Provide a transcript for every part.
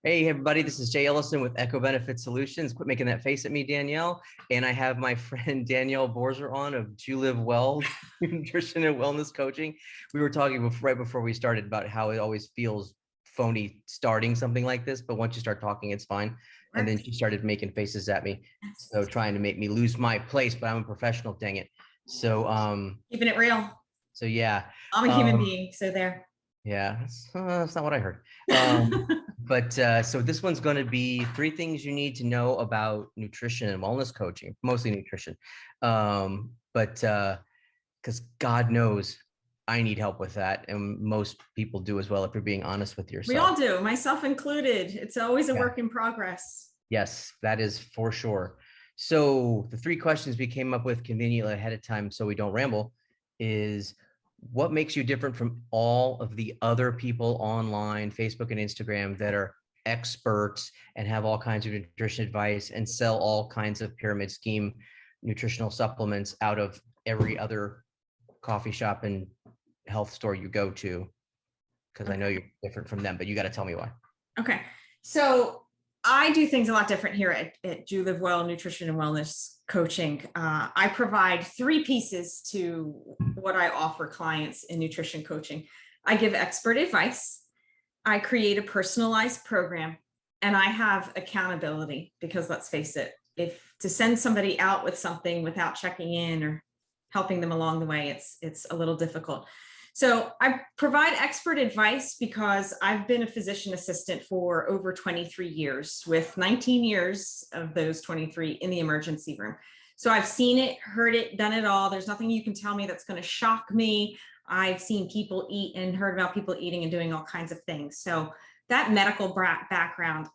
Hey, everybody, this is Jay Ellison with Echo Benefit Solutions. Quit making that face at me, Danielle. And I have my friend Danielle Borzer on of Do Live Well Nutrition and Wellness Coaching. We were talking right before we started about how it always feels phony starting something like this, but once you start talking, it's fine. And then she started making faces at me. So trying to make me lose my place, but I'm a professional, dang it. So keeping it real. So yeah. I'm a human being, so there. Yeah, that's not what I heard. But so this one's going to be 3 things you need to know about nutrition and wellness coaching, mostly nutrition. But because God knows I need help with that, and most people do as well, if you're being honest with yourself. We all do, myself included. It's always a work in progress. Yes, that is for sure. So the 3 questions we came up with conveniently ahead of time so we don't ramble is, what makes you different from all of the other people online, Facebook and Instagram, that are experts and have all kinds of nutrition advice and sell all kinds of pyramid scheme nutritional supplements out of every other coffee shop and health store you go to? Because I know you're different from them, but you got to tell me why. Okay. So I do things a lot different here at Do Live Well Nutrition and Wellness Coaching. I provide 3 pieces to what I offer clients in nutrition coaching. I give expert advice, I create a personalized program, and I have accountability, because let's face it, if to send somebody out with something without checking in or helping them along the way, it's a little difficult. So I provide expert advice because I've been a physician assistant for over 23 years, with 19 years of those 23 in the emergency room. So I've seen it, heard it, done it all. There's nothing you can tell me that's going to shock me. I've seen people eat and heard about people eating and doing all kinds of things. So that medical background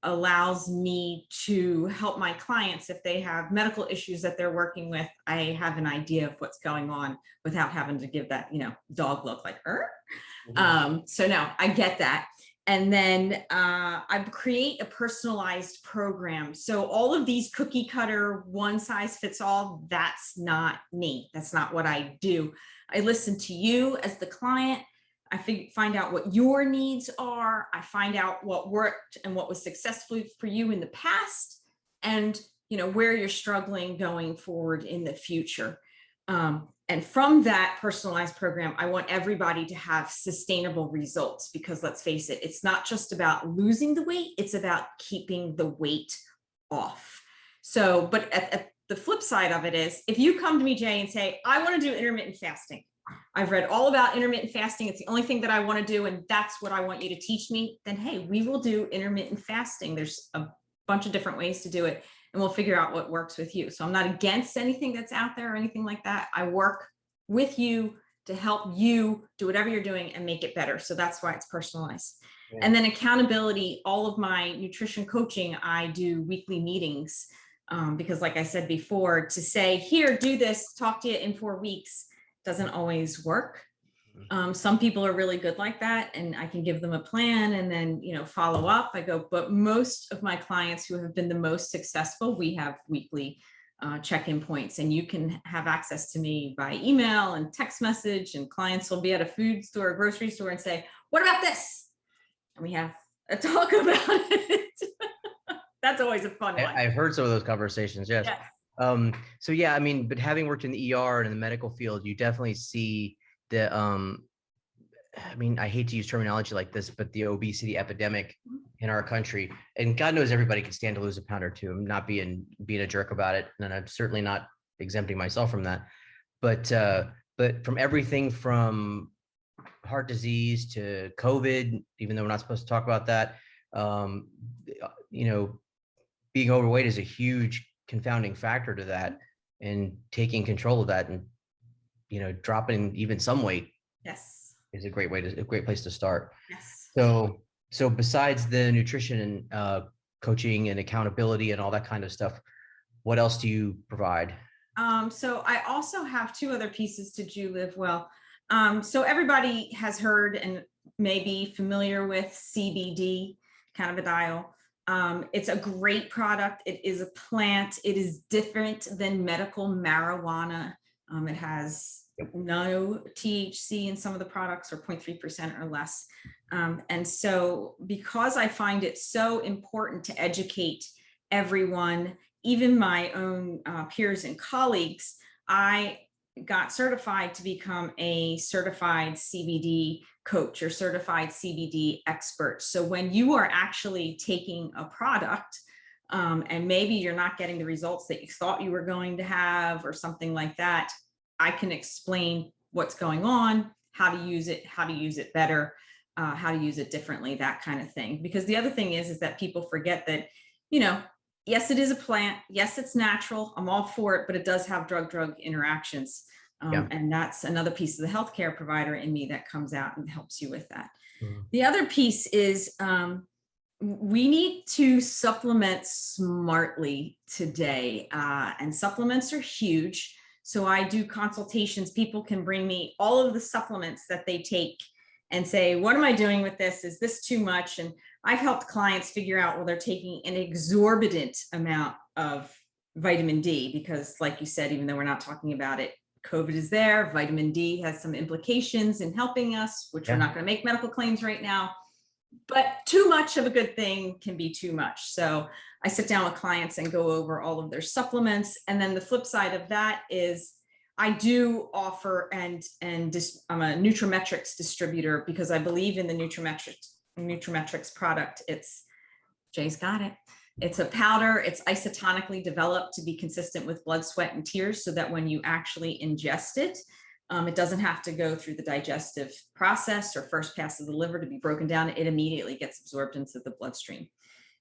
allows me to help my clients if they have medical issues that they're working with. I have an idea of what's going on without having to give that, dog look like, so no, I get that. And then I create a personalized program. So all of these cookie cutter, one size fits all, that's not me. That's not what I do. I listen to you as the client. I find out what your needs are. I find out what worked and what was successful for you in the past, and where you're struggling going forward in the future. And from that personalized program, I want everybody to have sustainable results, because let's face it, it's not just about losing the weight, it's about keeping the weight off. So, but at the flip side of it is, if you come to me, Jay, and say, I want to do intermittent fasting, I've read all about intermittent fasting, it's the only thing that I want to do, and that's what I want you to teach me, then hey, we will do intermittent fasting. There's a bunch of different ways to do it, and we'll figure out what works with you. So I'm not against anything that's out there or anything like that. I work with you to help you do whatever you're doing and make it better. So that's why it's personalized. Yeah. And then accountability, all of my nutrition coaching, I do weekly meetings, because like I said before, to say, here, do this, talk to you in 4 weeks, doesn't always work. Some people are really good like that, and I can give them a plan and then, follow up. I go, but most of my clients who have been the most successful, we have weekly check-in points, and you can have access to me by email and text message, and clients will be at a food store, a grocery store, and say, what about this? And we have a talk about it. That's always a fun one. I've heard some of those conversations. Yes. So yeah, I mean, but having worked in the ER and in the medical field, you definitely see the, I mean, I hate to use terminology like this, but the obesity epidemic in our country, and God knows everybody can stand to lose a pound or 2. I'm not being a jerk about it, and I'm certainly not exempting myself from that. But from everything from heart disease to COVID, even though we're not supposed to talk about that, being overweight is a huge confounding factor to that, and taking control of that and dropping even some weight, yes, is a great place to start. Yes. So besides the nutrition and coaching and accountability and all that kind of stuff, what else do you provide? So I also have 2 other pieces to Do Live Well. So everybody has heard and may be familiar with CBD, cannabidiol. It's a great product. It is a plant. It is different than medical marijuana. It has no THC in some of the products, or 0.3% or less. And so because I find it so important to educate everyone, even my own peers and colleagues, I got certified to become a certified CBD coach or certified CBD expert. So when you are actually taking a product, and maybe you're not getting the results that you thought you were going to have or something like that, I can explain what's going on, how to use it better, how to use it differently, that kind of thing. Because the other thing is that people forget that, yes, it is a plant. Yes, it's natural. I'm all for it, but it does have drug-drug interactions. Yeah. And that's another piece of the healthcare provider in me that comes out and helps you with that. Mhm. The other piece is we need to supplement smartly today, and supplements are huge. So I do consultations. People can bring me all of the supplements that they take and say, what am I doing with this? Is this too much? And I've helped clients figure out, well, they're taking an exorbitant amount of vitamin D because, like you said, even though we're not talking about it, COVID is there. Vitamin D has some implications in helping us, which we're not going to make medical claims right now. But too much of a good thing can be too much. So I sit down with clients and go over all of their supplements. And then the flip side of that is I do offer, I'm a Nutrimetrics distributor because I believe in the Nutrimetrics product. Jay's got it. It's a powder. It's isotonically developed to be consistent with blood, sweat, and tears so that when you actually ingest it, it doesn't have to go through the digestive process or first pass of the liver to be broken down. It immediately gets absorbed into the bloodstream.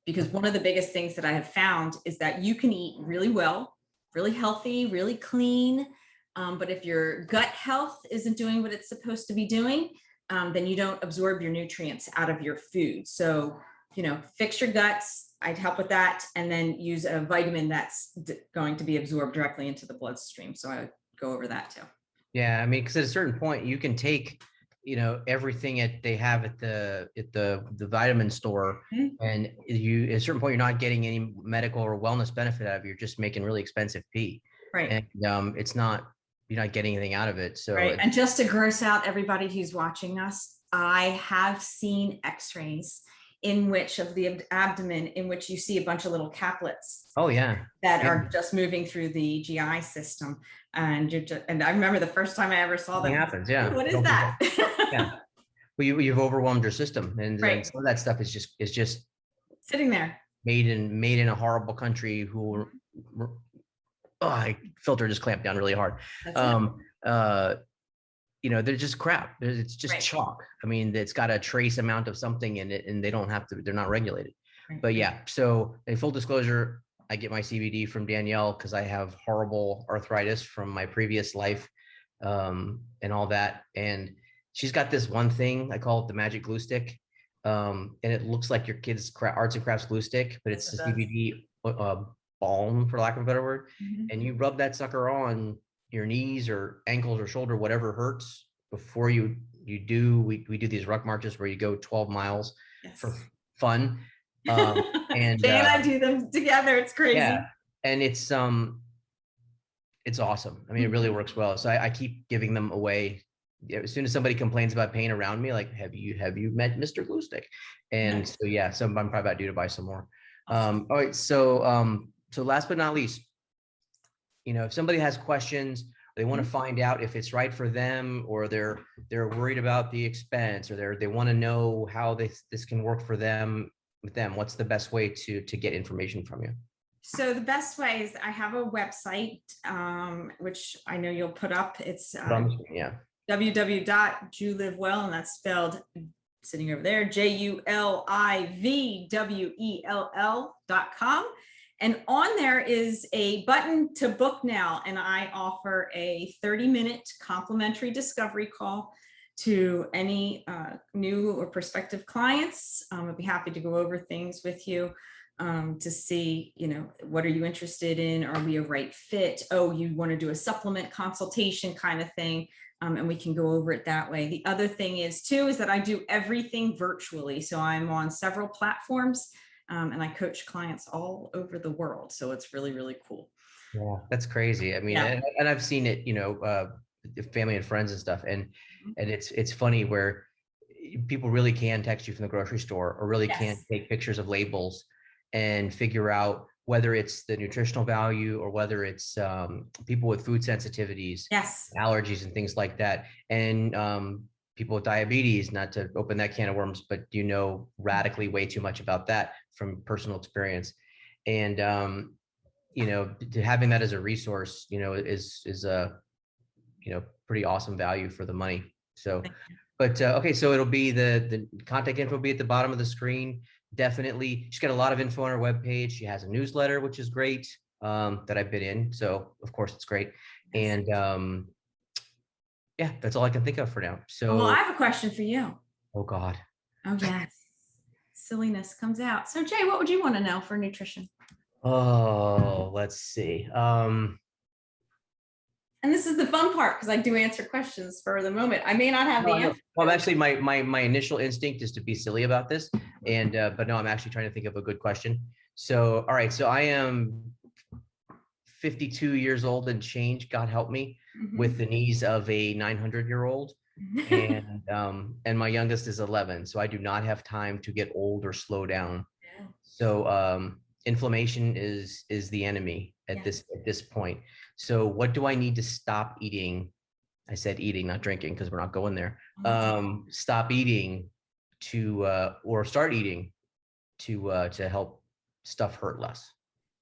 Because one of the biggest things that I have found is that you can eat really well, really healthy, really clean. But if your gut health isn't doing what it's supposed to be doing, then you don't absorb your nutrients out of your food. So, fix your guts. I'd help with that. And then use a vitamin that's going to be absorbed directly into the bloodstream. So I would go over that too. Yeah, I mean, because at a certain point, you can take, everything they have at the vitamin store, and at a certain point, you're not getting any medical or wellness benefit out of it. You're just making really expensive pee, Right. and you're not getting anything out of it. So, right. And just to gross out everybody who's watching us, I have seen X-rays of the abdomen in which you see a bunch of little caplets. Oh yeah, that are just moving through the GI system, and and I remember the first time I ever saw that. Happens, yeah. What is that? Yeah. Well, you've overwhelmed your system, and some of that stuff is just sitting there, made in a horrible country. I filter just clamped down really hard. They're just crap. It's just chalk. I mean, it's got a trace amount of something in it, and they're not regulated. Right. But yeah, so in full disclosure, I get my CBD from Danielle because I have horrible arthritis from my previous life, and all that. And she's got this one thing, I call it the magic glue stick. And it looks like your kid's arts and crafts glue stick, but it's a CBD balm, for lack of a better word. Mm-hmm. And you rub that sucker on your knees or ankles or shoulder, whatever hurts, before we do these ruck marches where you go 12 miles for fun. And Jay and I do them together. It's crazy. Yeah. And it's awesome. I mean, it really works well. So I keep giving them away. As soon as somebody complains about pain around me, like, have you met Mr. Glue Stick? And so, yeah, so I'm probably about due to buy some more. Awesome. All right. So last but not least, if somebody has questions, they want to find out if it's right for them, or they're worried about the expense, or they want to know how this can work for them, what's the best way to get information from you? So the best way is I have a website, which I know you'll put up. It's www.julivewell, and that's spelled sitting over there, JULIVWELL.com. And on there is a button to book now. And I offer a 30-minute complimentary discovery call to any new or prospective clients. I'd be happy to go over things with you to see, what are you interested in? Are we a right fit? Oh, you want to do a supplement consultation kind of thing. And we can go over it that way. The other thing is that I do everything virtually. So I'm on several platforms. And I coach clients all over the world. So it's really, really cool. Yeah, that's crazy. I mean, and I've seen it, family and friends and stuff. And it's funny where people really can text you from the grocery store or really can Yes. take pictures of labels and figure out whether it's the nutritional value or whether it's people with food sensitivities, Yes. allergies and things like that. And people with diabetes, not to open that can of worms, but you know radically way too much about that from personal experience. And you know, having that as a resource, you know, is a, you know, pretty awesome value for the money. So, but okay, so it'll be the contact info will be at the bottom of the screen. Definitely, she's got a lot of info on her webpage. She has a newsletter, which is great, that I've been in. So of course it's great. Yes. And yeah, that's all I can think of for now. Well, I So, have a question for you. oh God. Oh, yes. Silliness comes out. So, Jay, what would you want to know for nutrition? Oh, let's see. And this is the fun part because I do answer questions for the moment. I may not have the No, no. answer. Well, actually, my initial instinct is to be silly about this, and but no, I'm actually trying to think of a good question. So, all right, so I am 52 years old and change, God help me, with the knees of a 900-year-old, and my youngest is 11, so I do not have time to get old or slow down. So inflammation is the enemy at this point. So what do I need to stop eating? I said eating, not drinking, because we're not going there. Stop eating to or start eating to help stuff hurt less.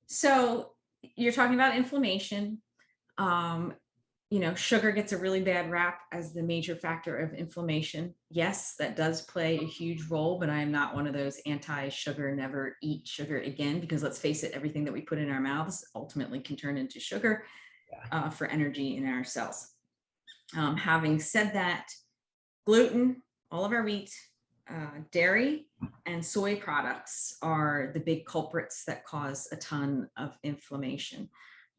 So you're talking about inflammation. You know, sugar gets a really bad rap as the major factor of inflammation. Yes, that does play a huge role, but I am not one of those anti-sugar, never eat sugar again, because let's face it, everything that we put in our mouths ultimately can turn into sugar for energy in our cells. Having said that, gluten, all of our wheat, dairy, and soy products are the big culprits that cause a ton of inflammation.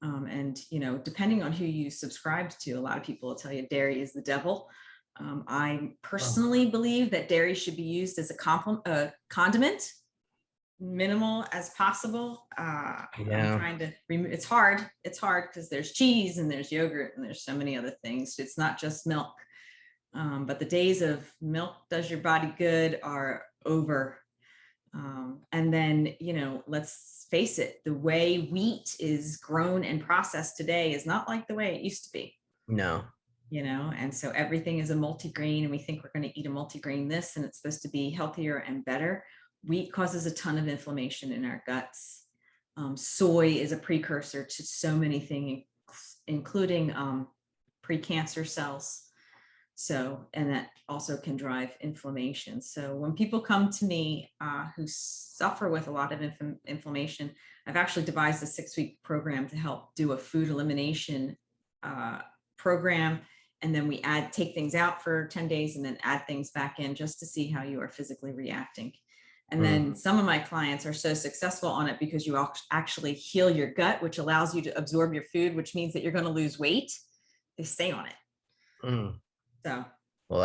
And, you know, depending on who you subscribe to, a lot of people will tell you dairy is the devil. I personally believe that dairy should be used as a condiment, minimal as possible. I'm trying to remove, it's hard because there's cheese and there's yogurt and there's so many other things. It's not just milk. But the days of milk does your body good are over. And then, you know, let's face it, the way wheat is grown and processed today is not like the way it used to be. No. You know, and so everything is a multigrain, and we think we're going to eat a multigrain this, and it's supposed to be healthier and better. Wheat causes a ton of inflammation in our guts. Soy is a precursor to so many things, including precancer cells. So, and that also can drive inflammation. So when people come to me who suffer with a lot of inflammation, I've actually devised a 6-week program to help do a food elimination program. And then we take things out for 10 days and then add things back in just to see how you are physically reacting. And then some of my clients are so successful on it because you actually heal your gut, which allows you to absorb your food, which means that you're going to lose weight. They stay on it. So, well,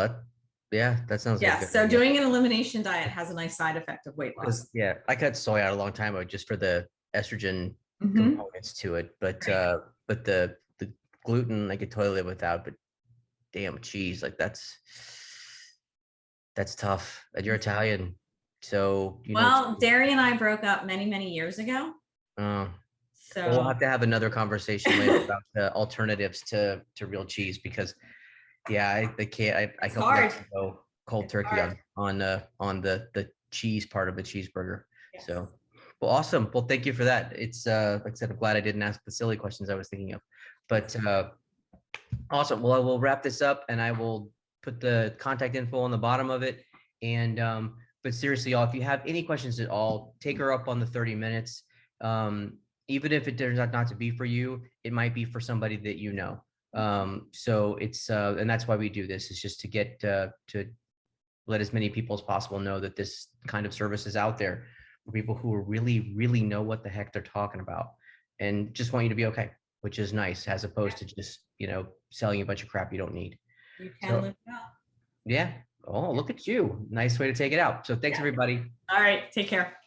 that sounds like good. So doing an elimination diet has a nice side effect of weight loss. Yeah, I cut soy out a long time ago just for the estrogen components to it, but the gluten I could totally live without. But damn, cheese, like that's tough. And you're Italian, so you know. Dairy and I broke up many years ago. So we'll have to have another conversation later about the alternatives to real cheese, because yeah, I can't. I can't go cold turkey on the cheese part of the cheeseburger. Yes. So, well, awesome. Well, thank you for that. It's like I said, I'm glad I didn't ask the silly questions I was thinking of, but awesome. Well, I will wrap this up and I will put the contact info on the bottom of it. And but seriously, y'all, if you have any questions at all, take her up on the 30 minutes. Even if it turns out not to be for you, it might be for somebody that you know. So it's and that's why we do this, is just to get to let as many people as possible know that this kind of service is out there for people who really know what the heck they're talking about and just want you to be okay, which is nice, as opposed to just, you know, selling you a bunch of crap you don't need. You can live well. Yeah. Oh, look at you. Nice way to take it out. So thanks, everybody. All right. Take care.